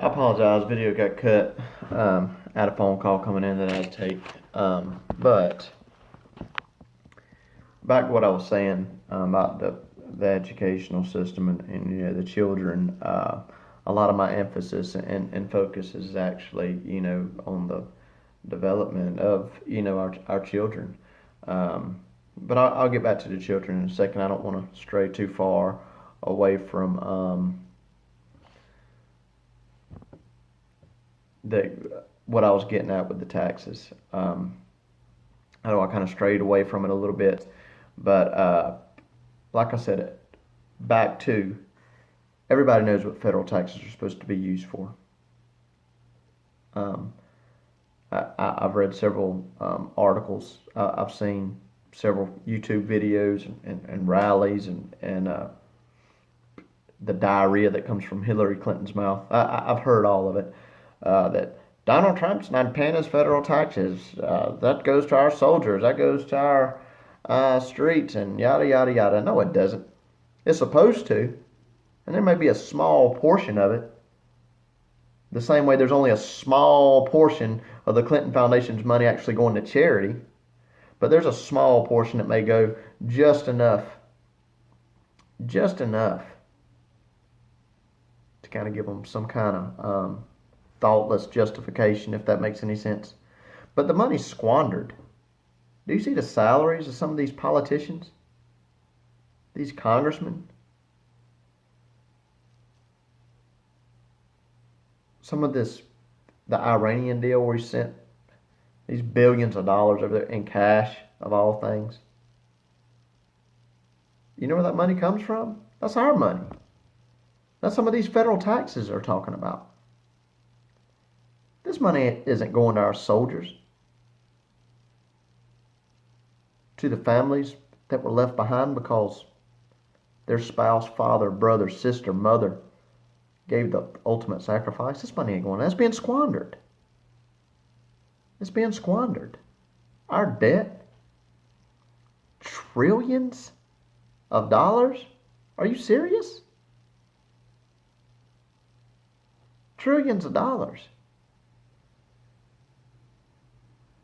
I apologize. Video got cut. I had a phone call coming in that I had to take. But back to what I was saying about the educational system and the children. A lot of my emphasis and focus is actually on the development of our children. But I'll get back to the children in a second. I don't want to stray too far away from the what I was getting at with the taxes. I know I kind of strayed away from it a little bit, but like I said, back to everybody knows what federal taxes are supposed to be used for. Um, I've read several articles. I've seen several YouTube videos and rallies and the diarrhea that comes from Hillary Clinton's mouth. I've heard all of it. That Donald Trump's not paying his federal taxes. That goes to our soldiers. That goes to our streets and yada yada yada. No, it doesn't. It's supposed to, and there may be a small portion of it. The same way there's only a small portion of the Clinton Foundation's money actually going to charity, but there's a small portion that may go just enough to kind of give them some kind of thoughtless justification, if that makes any sense. But the money's squandered. Do you see the salaries of some of these politicians? These congressmen? Some of this, the Iranian deal where he sent these billions of dollars over there in cash, of all things. You know where that money comes from? That's our money. That's some of these federal taxes they're talking about. This money isn't going to our soldiers, to the families that were left behind because their spouse, father, brother, sister, mother gave the ultimate sacrifice. This money ain't going. That's being squandered. It's being squandered. Our debt, trillions of dollars. Are you serious? Trillions of dollars.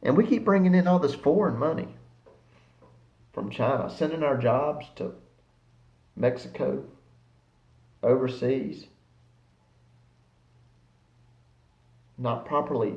And we keep bringing in all this foreign money from China, sending our jobs to Mexico, overseas, not properly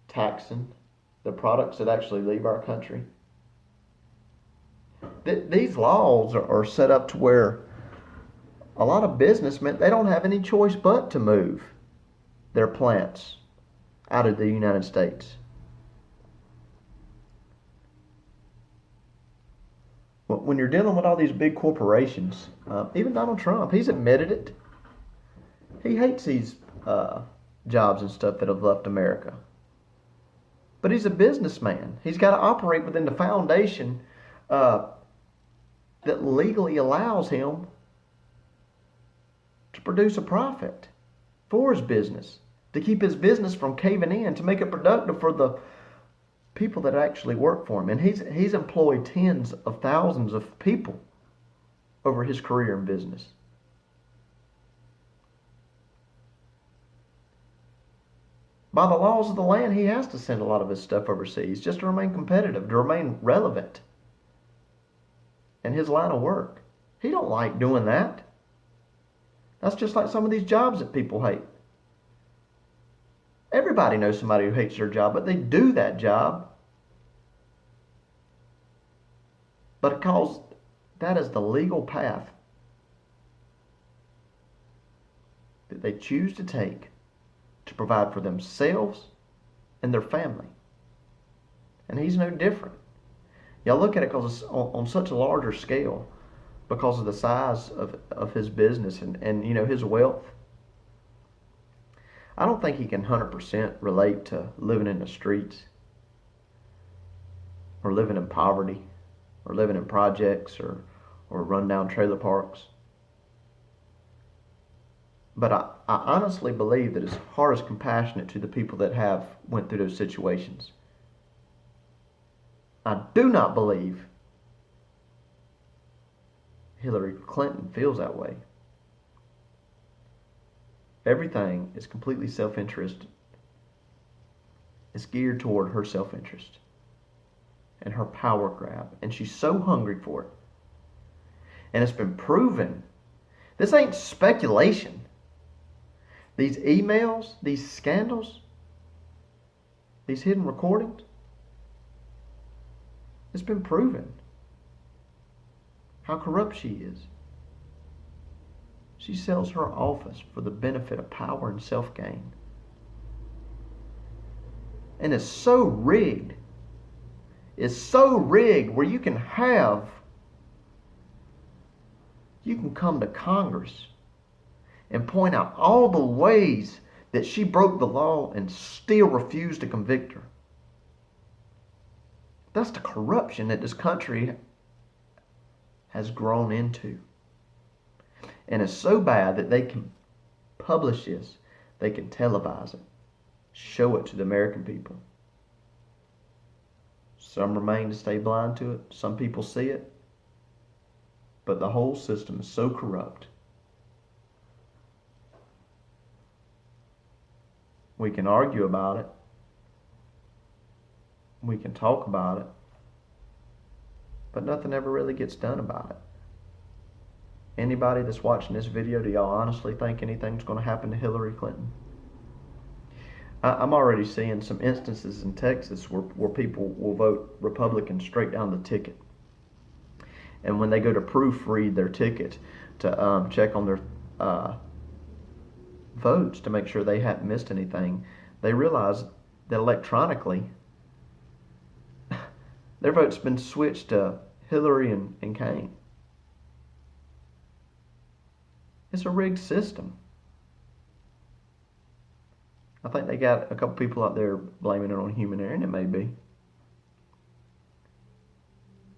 taxing the products that actually leave our country. These laws are set up to where a lot of businessmen, they don't have any choice but to move their plants out of the United States. When you're dealing with all these big corporations, even Donald Trump, he's admitted it. He hates these jobs and stuff that have left America. But he's a businessman. He's got to operate within the foundation that legally allows him to produce a profit for his business, to keep his business from caving in, to make it productive for the people that actually work for him. And he's employed tens of thousands of people over his career in business. By the laws of the land, he has to send a lot of his stuff overseas just to remain competitive, to remain relevant in his line of work. He don't like doing that. That's just like some of these jobs that people hate. Everybody knows somebody who hates their job, but they do that job. But because that is the legal path that they choose to take to provide for themselves and their family. And he's no different. Y'all look at it because it's on such a larger scale because of the size of his business and his wealth. I don't think he can 100% relate to living in the streets or living in poverty or living in projects or rundown trailer parks. But I honestly believe that his heart is compassionate to the people that have went through those situations. I do not believe Hillary Clinton feels that way. Everything is completely self-interest. It's geared toward her self-interest and her power grab. And she's so hungry for it. And it's been proven. This ain't speculation. These emails, these scandals, these hidden recordings, it's been proven how corrupt she is. She sells her office for the benefit of power and self-gain. And it's so rigged. It's so rigged where you can come to Congress and point out all the ways that she broke the law and still refuse to convict her. That's the corruption that this country has grown into. And it's so bad that they can publish this, they can televise it, show it to the American people. Some remain to stay blind to it. Some people see it. But the whole system is so corrupt. We can argue about it. We can talk about it. But nothing ever really gets done about it. Anybody that's watching this video, do y'all honestly think anything's going to happen to Hillary Clinton? I'm already seeing some instances in Texas where people will vote Republican straight down the ticket. And when they go to proofread their ticket to check on their votes to make sure they hadn't missed anything, they realize that electronically their vote's been switched to Hillary and Kane. It's a rigged system. I think they got a couple people out there blaming it on human error, and it may be.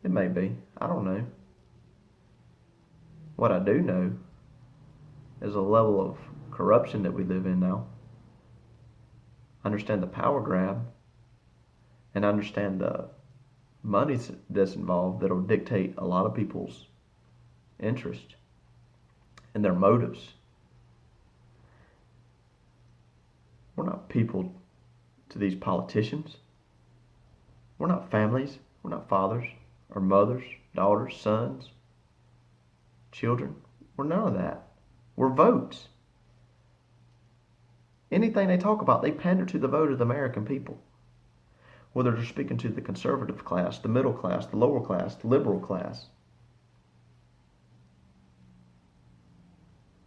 It may be. I don't know. What I do know is a level of corruption that we live in now. I understand the power grab, and I understand the money that's involved that'll dictate a lot of people's interest and their motives. We're not people to these politicians. We're not families. We're not fathers or mothers, daughters, sons, children. We're none of that. We're votes. Anything they talk about, they pander to the vote of the American people. Whether they're speaking to the conservative class, the middle class, the lower class, the liberal class,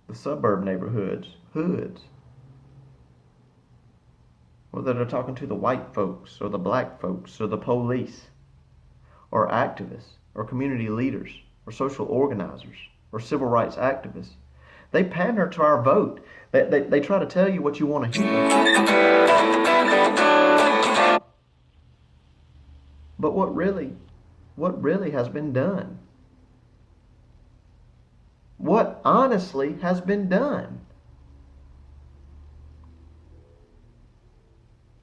the suburb neighborhoods, hoods. Whether they're talking to the white folks or the black folks or the police or activists or community leaders or social organizers or civil rights activists. They pander to our vote. They try to tell you what you want to hear. But what really has been done? What honestly has been done?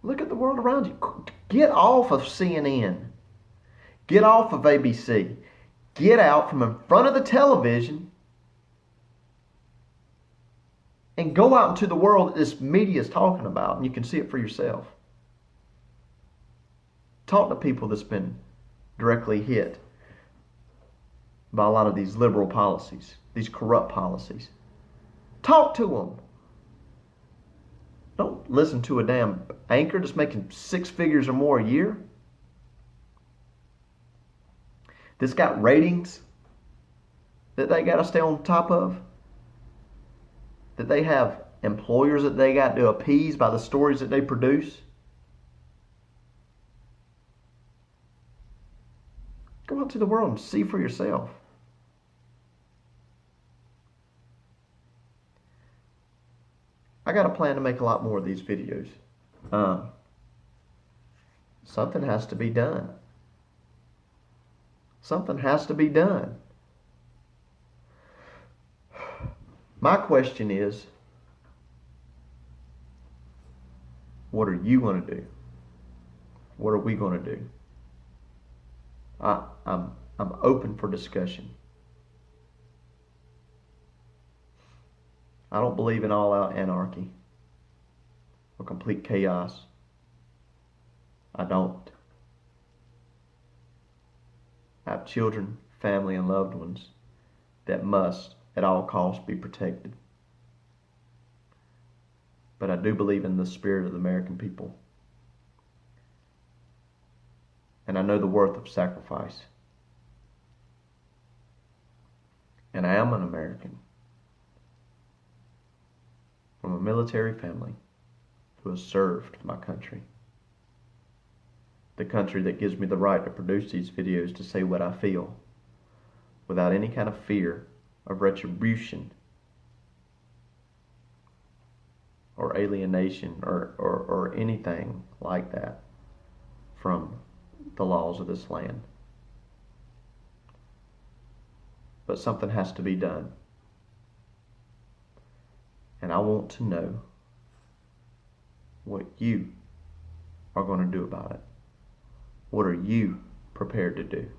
Look at the world around you. Get off of CNN. Get off of ABC. Get out from in front of the television and go out into the world that this media is talking about, and you can see it for yourself. Talk to people that's been directly hit by a lot of these liberal policies, these corrupt policies. Talk to them. Don't listen to a damn anchor that's making 6 figures or more a year. That's got ratings that they got to stay on top of. That they have employers that they got to appease by the stories that they produce. Go out to the world and see for yourself. I got a plan to make a lot more of these videos. Something has to be done. Something has to be done. My question is, what are you going to do? What are we going to do? I'm open for discussion. I don't believe in all-out anarchy or complete chaos. I don't. I have children, family, and loved ones that must, at all costs, be protected. But I do believe in the spirit of the American people. And I know the worth of sacrifice. And I am an American from a military family who has served my country. The country that gives me the right to produce these videos to say what I feel without any kind of fear of retribution or alienation or anything like that from the laws of this land. But something has to be done. And I want to know what you are going to do about it. What are you prepared to do?